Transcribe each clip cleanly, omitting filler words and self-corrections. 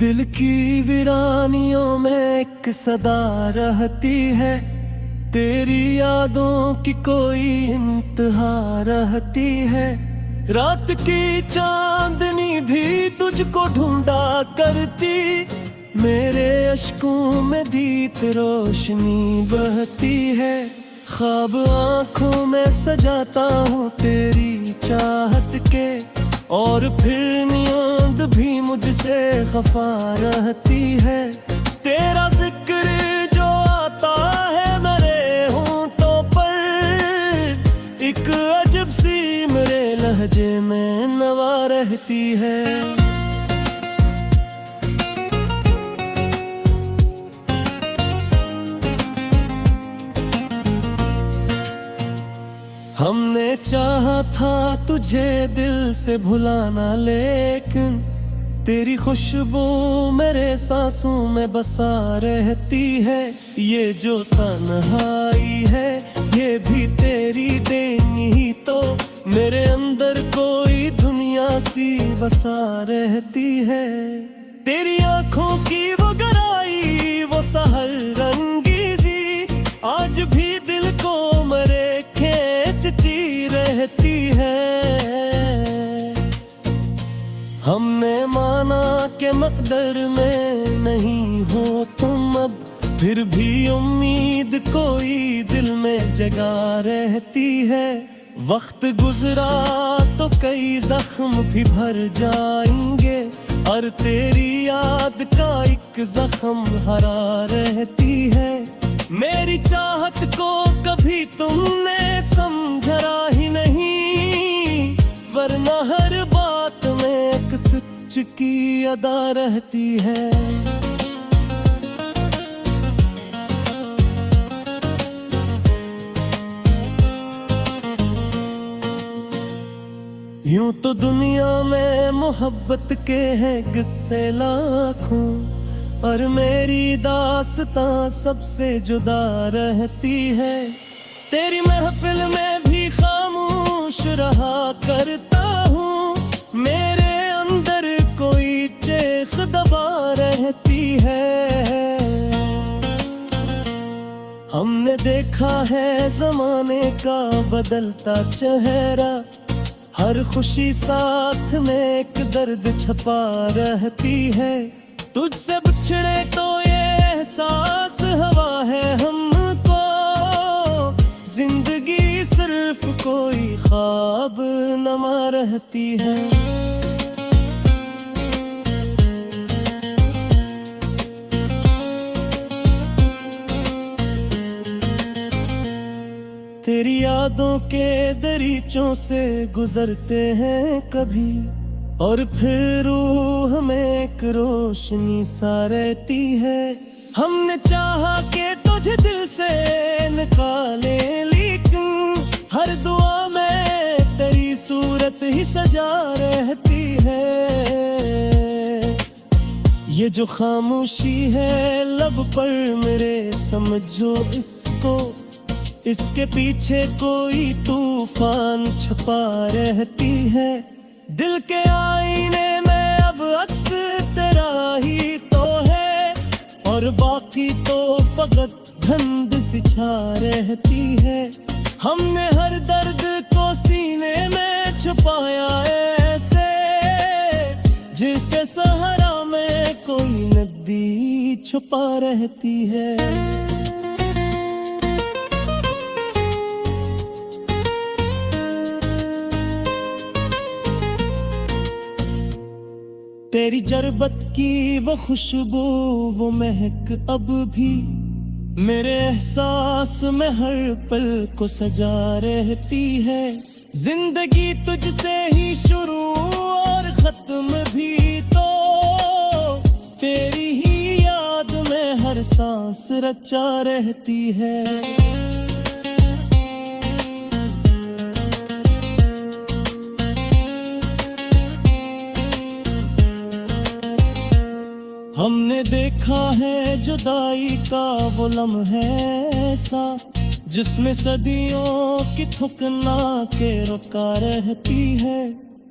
दिल की वीरानियों में एक सदा रहती है, तेरी यादों की कोई इंतहा रहती है। रात की चांदनी भी तुझको ढूंढा करती, मेरे अश्कों में दीप रोशनी बहती है। ख्वाब आंखों में सजाता हूँ तेरी चाहत के, और फिर नींद भी मुझसे खफा रहती है। तेरा जिक्र जो आता है मेरे होंठों पर, एक अजब सी मेरे लहजे में नवा रहती है। हमने चाहा था तुझे दिल से भुलाना, लेकिन तेरी खुशबू मेरे सांसों में बसा रहती है। ये जो तन्हाई है ये भी तेरी देनी ही तो, मेरे अंदर कोई दुनिया सी बसा रहती है। तेरी आंखों की वो गहराई, वो सहर रंगीजी, आज भी दिल को मेरे खींचती रहती है। हमने माना कि मकदर में नहीं हो तुम अब, फिर भी उम्मीद कोई दिल में जगा रहती है। वक्त गुजरा तो कई जख्म भी भर जाएंगे, और तेरी याद का एक जख्म हरा रहती है। मेरी चाहत को कभी तुमने समझा ही नहीं, वरना हर बात में एक सच की अदा रहती है। यूं तो दुनिया में मोहब्बत के हैं किस्से लाखों, और मेरी दास्तां सबसे जुदा रहती है। तेरी महफिल में भी खामोश रहा करता हूँ, मेरे अंदर कोई चेख दबा रहती है। हमने देखा है जमाने का बदलता चेहरा, हर खुशी साथ में एक दर्द छपा रहती है। तुझसे बिछड़े तो ये एहसास हवा है हमको, जिंदगी सिर्फ कोई ख्वाब नमा रहती है। तेरी यादों के दरीचों से गुजरते हैं कभी, और फिर रूह में एक रोशनी सा रहती है। हमने चाहा कि तुझे दिल से निकाले, लेकिन हर दुआ में तेरी सूरत ही सजा रहती है। ये जो खामोशी है लब पर मेरे, समझो इसको, इसके पीछे कोई तूफान छुपा रहती है। दिल के आईने में अब अक्स तेरा ही तो है, और बाकी तो फकत धुंध सी छा रहती है। हमने हर दर्द को सीने में छुपाया ऐसे, जिसे सहारा में कोई नदी छुपा रहती है। तेरी जरबत की वो खुशबू, वो महक अब भी मेरे एहसास में हर पल को सजा रहती है। जिंदगी तुझसे ही शुरू और खत्म भी तो, तेरी ही याद में हर सांस रचा रहती है। हमने देखा है जुदाई का वो लम्हा ऐसा, जिसमें सदियों की थुकना के रुका रहती है।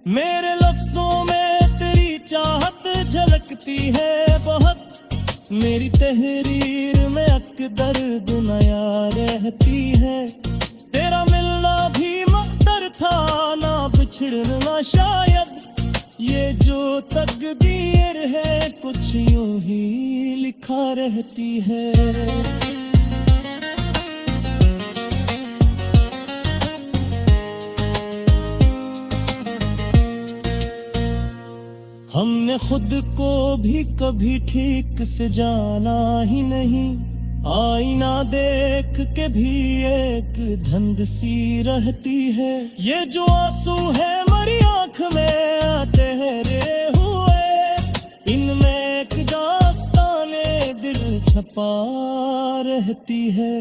मेरे लफ्जों में तेरी चाहत झलकती है बहुत। मेरी तहरीर में अकदर दुनिया रहती है। तेरा मिलना भी मकदर था, ना बिछड़ना शायद। ये जो तकदीर है कुछ यूं ही लिखा रहती है। हमने खुद को भी कभी ठीक से जाना ही नहीं। आईना देख के भी एक धुंध सी रहती है। ये जो आंसू है मरी आंख में ठहरे हुए, इनमें एक दास्ताने दिल छपा रहती है।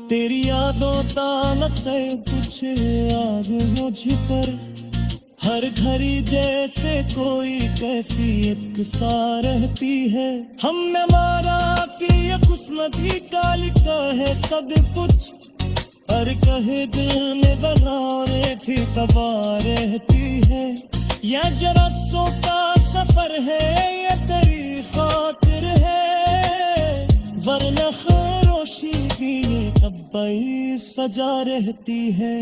तेरी यादों ताना से कुछ याद मुझ पर, हर घड़ी जैसे कोई कैफियत सा रहती है। हमने मारा कि ये किस्मती का लिखा है सब कुछ, पर कहे दिल में बनाने भी दबा रहती है। यह जरासों का सफर है, ये तेरी खातिर है, वरना खरोशी की तब्बई सजा रहती है।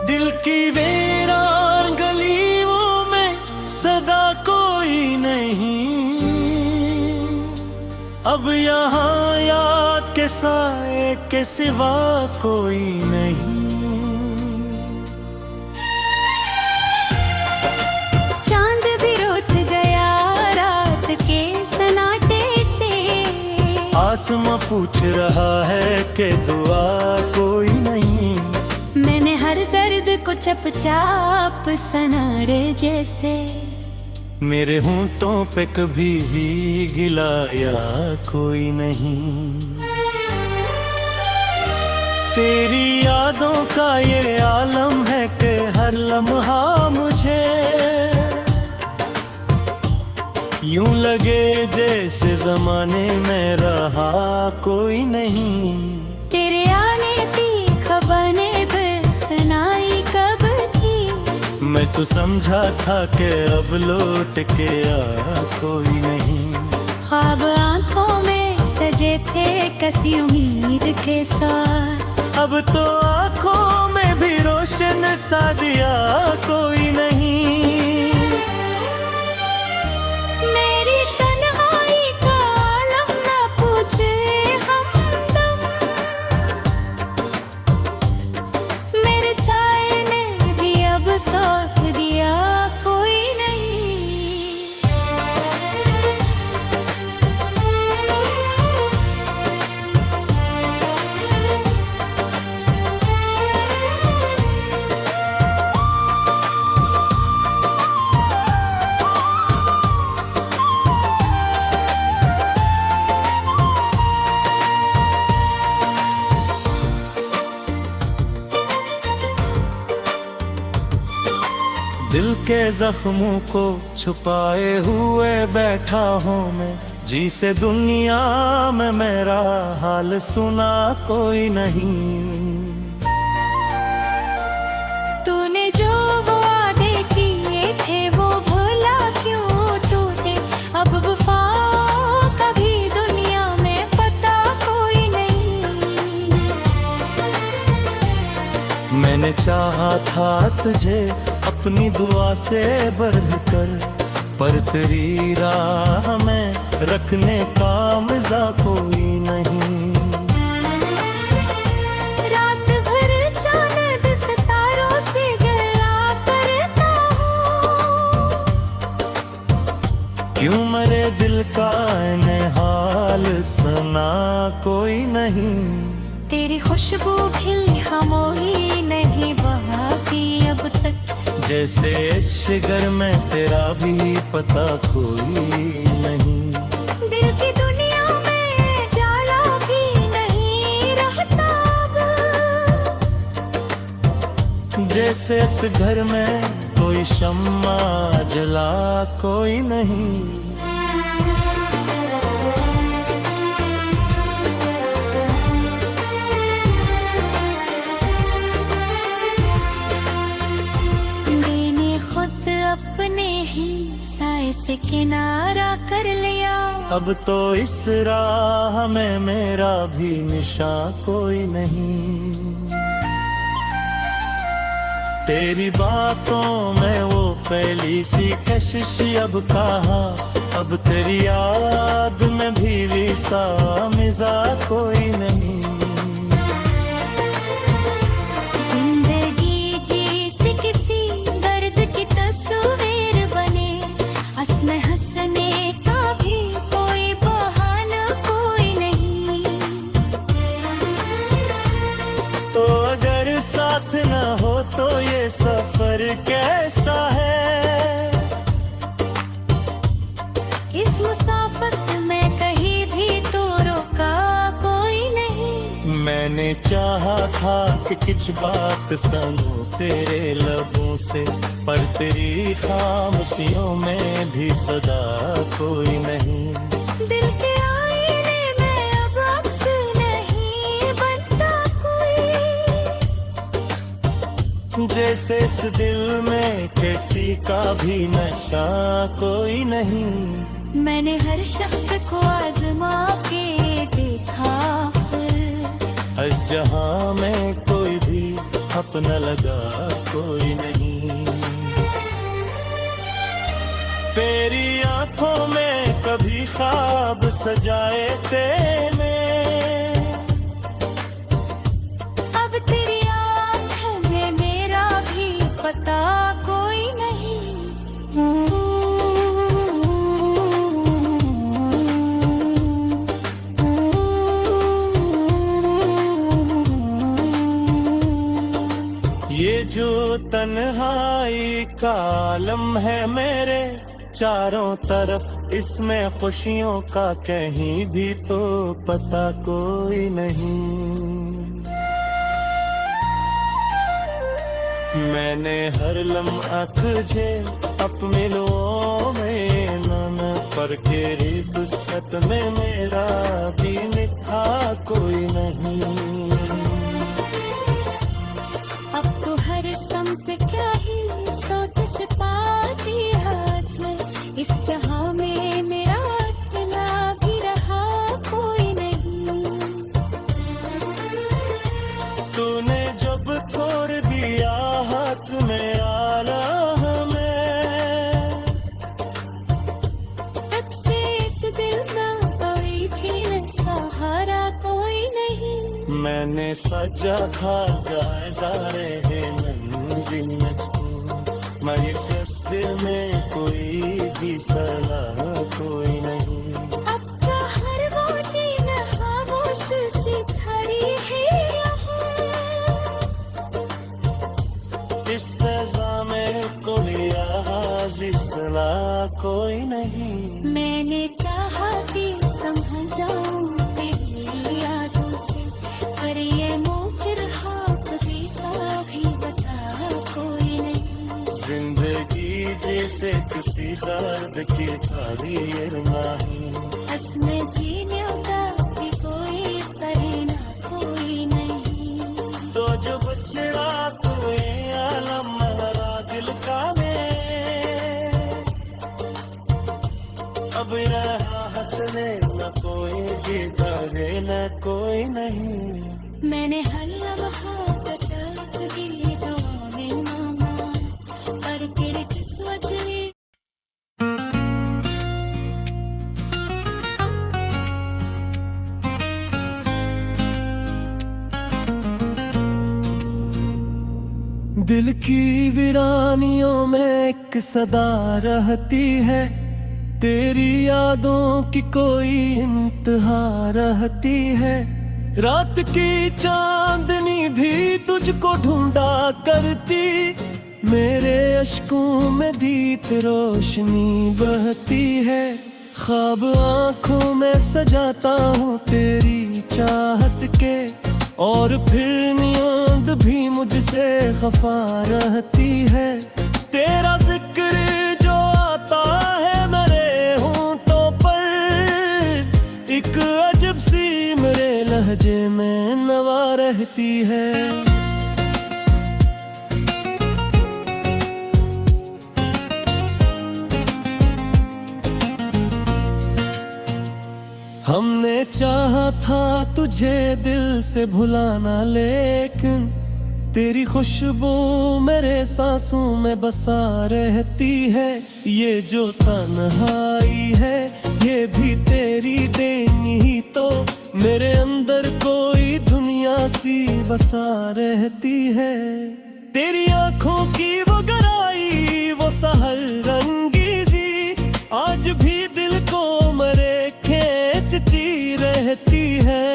दिल की वीरान गलियों में सदा कोई नहीं, अब यहाँ याद के साए के सिवा कोई नहीं। चांद भी रूठ गया रात के सन्नाटे से, आसमां पूछ रहा है कि दुआ कोई नहीं। मैंने हर दर्द को चपचाप सनारे जैसे, मेरे होंठों पे कभी भी गिलाया कोई नहीं। तेरी यादों का ये आलम है कि हर लम्हा मुझे यूं लगे जैसे जमाने में रहा कोई नहीं। तेरे आने की खबरें सुनाई कब थी, मैं तो समझा था कि अब लौट के आ कोई नहीं। ख्वाब आंखों में सजे थे कसी उम्मीद के साथ, अब तो आंखों में भी रोशन सा दिया कोई नहीं। मेरी तन्हाई का आलम न पूछे हमदम, मेरे साए ने भी अब सौंप दिया कोई नहीं। दिल के जख्मों को छुपाए हुए बैठा हूँ मैं, जी से दुनिया में मेरा हाल सुना कोई नहीं। तूने जो वादे किए थे वो भूला क्यों टूटे, अब वफा का भी दुनिया में पता कोई नहीं। मैंने चाहा था तुझे अपनी दुआ से बढ़कर, पर तेरी राह में रखने का मजा कोई नहीं। रात भर चांद सितारों से गिला करता हूँ, क्यों मरे दिल का हाल सुना कोई नहीं। तेरी खुशबू भी खामोही नहीं बहाती अब तक, जैसे शिगर में तेरा भी पता कोई नहीं। दिल की दुनिया में जाला भी नहीं रहता अब, जैसे इस घर में कोई शम्मा जला कोई नहीं। अपने ही साए से किनारा कर लिया, अब तो इस राह में मेरा भी निशान कोई नहीं। तेरी बातों में वो पहली सी कशिश अब कहा, अब तेरी याद में भी सा मिजा कोई नहीं। तस्वीर बने हंसने हंसने का भी कोई बहाना कोई नहीं। तो अगर साथ न हो तो ये सफर कैसा है। इस मुसाफत में कहीं भी तो रोका कोई नहीं। मैंने चाहा था कि कुछ बात सुनूं तेरे लबों से, पर तेरी खामोशियों में भी सदा कोई नहीं। दिल के आईने में अब अक्स नहीं बनता कोई, जैसे इस दिल में किसी का भी नशा कोई नहीं। मैंने हर शख्स को आजमा के देखा, इस जहां में कोई भी अपना लगा कोई नहीं। तेरी आंखों में कभी ख्वाब सजाए तेने, अब तेरी आंख में मेरा भी पता कोई नहीं। ये जो तन्हाई का आलम है मेरे चारों तरफ, इसमें खुशियों का कहीं भी तो पता कोई नहीं। मैंने हर लम्हा तुझे अपने लोगों में न पर तेरी वुसअत में मेरा भी लिखा कोई नहीं। अब तो हर समत क्या ही सोच से पाती हाथ में, इस जहां में मेरा अकेला भी रहा कोई नहीं। तूने जब छोड़ दिया हाथ में आला हमें, तब से इस दिल में कोई भी सहारा कोई नहीं। मैंने सजा था जारे है मंजिल में तू, मैं इस दिल में कोई भी सलाह कोई नहीं। अब तो हर वो दिन खामोश सी खड़ी है यहाँ, इस सजा में कोई सलाह कोई नहीं। मैंने चाहा कि संभल जाऊं तेरी यादों से, पर ये मुमकिन कभी भी बता कोई नहीं। जिंदगी जैसे किसी दर्द की खाली नहीं, हंसने जीने का भी कोई परीना कोई नहीं। तो जो बचड़ा कोई आलम हरा दिल का में, अब रहा हंसने न कोई जीता है न कोई नहीं। मैंने हर लम्हा तक भी दुआ में मामा, पर तेरी किस्मत दिल की वीरानियों में एक सदा रहती है, तेरी यादों की कोई इंतहा रहती है। रात की चांदनी भी तुझको ढूंढा करती, मेरे अश्कों में दीप रोशनी बहती है। ख्वाब आंखों में सजाता हूँ तेरी चाहत के, और फिर नींद भी मुझसे खफा रहती है। तेरा जिक्र जो आता है मेरे होंठों पर, एक अजब सी मेरे लहजे में नवा रहती है। हमने चाहा था तुझे दिल से भुलाना, लेकिन तेरी खुशबू मेरे सांसों में बसा रहती है। ये जो तन्हाई है ये भी तेरी देनी ही तो, मेरे अंदर कोई दुनिया सी बसा रहती है। तेरी आंखों की वो गहराई, वो सहर रंगीजी, आज भी दिल को मेरे खींचती रहती है।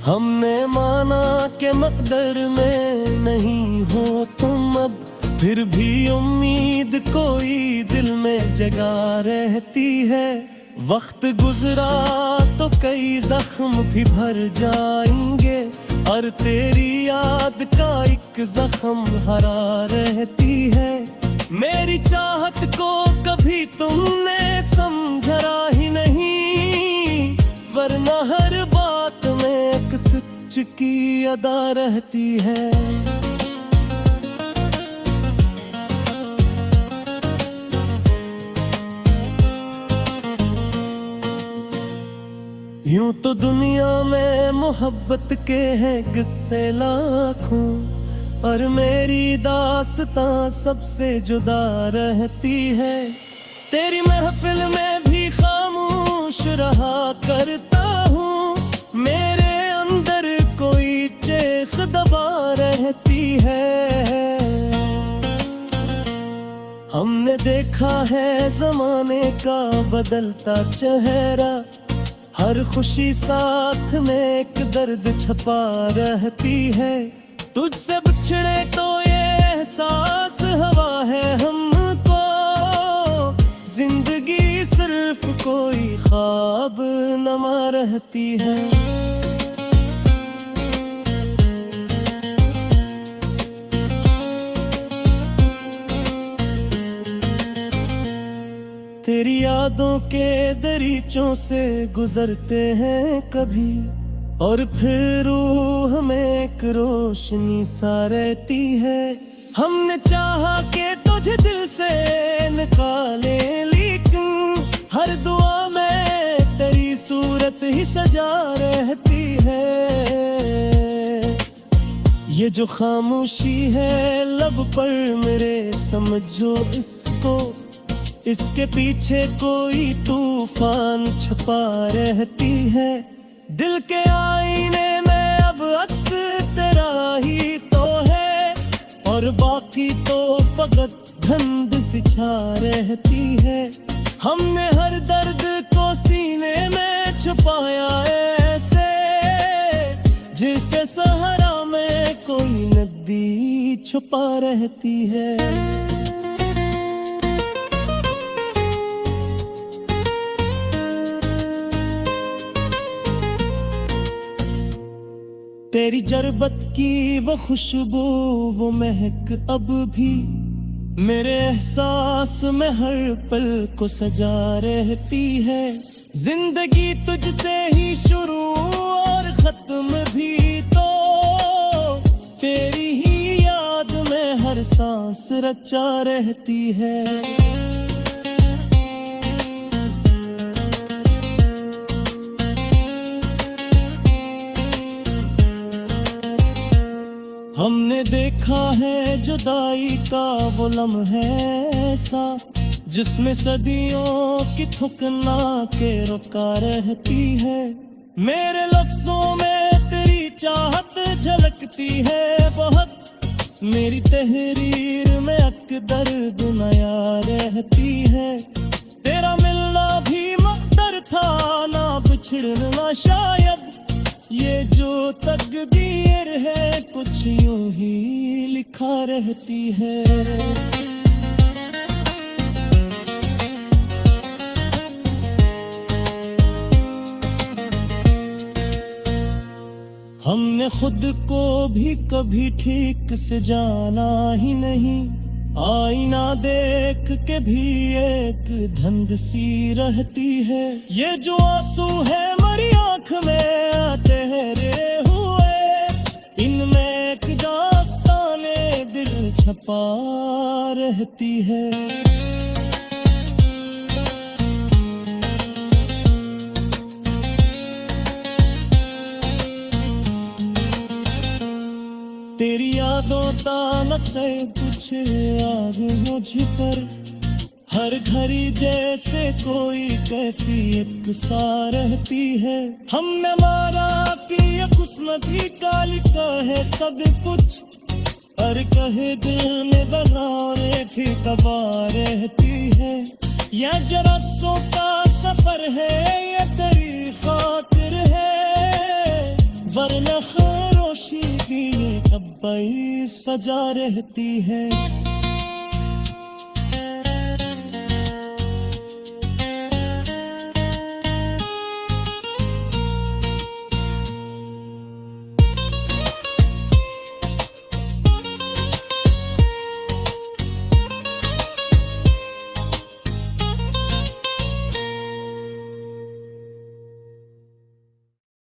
हमने माना कि मकदर में नहीं हो तुम अब, फिर भी उम्मीद कोई दिल में जगा रहती है। वक्त गुजरा तो कई जख्म भी भर जाएंगे, और तेरी याद का एक जख्म हरा रहती है। मेरी चाहत को कभी तुमने समझा ही नहीं, वरना हर बात में एक सच की अदा रहती है। यूं तो दुनिया में मोहब्बत के हैं किस्से लाखों, और मेरी दास्तां सबसे जुदा रहती है। तेरी महफिल में भी खामोश रहा करता हूँ, मेरे अंदर कोई चेख दबा रहती है। हमने देखा है जमाने का बदलता चेहरा, हर खुशी साथ में एक दर्द छपा रहती है। तुझसे बिछड़े तो ये एहसास हवा है हमको, जिंदगी सिर्फ कोई ख्वाब नमा रहती है। तेरी यादों के दरीचों से गुजरते हैं कभी, और फिर रूह में एक रोशनी सा रहती है। हमने चाहा कि तुझे दिल से निकाले, लेकिन हर दुआ में तेरी सूरत ही सजा रहती है। ये जो खामोशी है लब पर मेरे, समझो इसको, इसके पीछे कोई तूफान छुपा रहती है। दिल के आईने में अब अक्स तेरा ही तो है, और बाकी तो फकत धुंध सी छा रहती है। हमने हर दर्द को सीने में छुपाया ऐसे, जिसे सहारा में कोई नदी छुपा रहती है। तेरी जरबत की वो खुशबू, वो महक अब भी मेरे एहसास में हर पल को सजा रहती है। जिंदगी तुझसे ही शुरू और खत्म भी तो, तेरी ही याद में हर सांस रचा रहती है। हमने देखा है जुदाई का वो लम्हा ऐसा, जिसमें सदियों की थुकना के रुका रहती है। मेरे लफ्जों में तेरी चाहत झलकती है बहुत, मेरी तहरीर में अकदर दुनिया रहती है। तेरा मिलना भी मकदर था, ना बिछड़ना शायद, ये जो तकदीर है कुछ यूं ही लिखा रहती है। हमने खुद को भी कभी ठीक से जाना ही नहीं, आईना देख के भी एक धुंध सी रहती है। ये जो आंसू है मरी आंख में ठहरे हुए, इनमें एक दास्ताने दिल छपा रहती है। तेरी यादों ताना से कुछ याद मुझ पर, हर घड़ी जैसे कोई कैफियत सा रहती है। हमने मारा कि ये किस्मती का लिखा है सब कुछ, पर कहे दिल में बनाने की दबा रहती है। यह जरा सो का सफर है, ये तेरी खातिर है, वरना खरोशी की कब्बई सजा रहती है।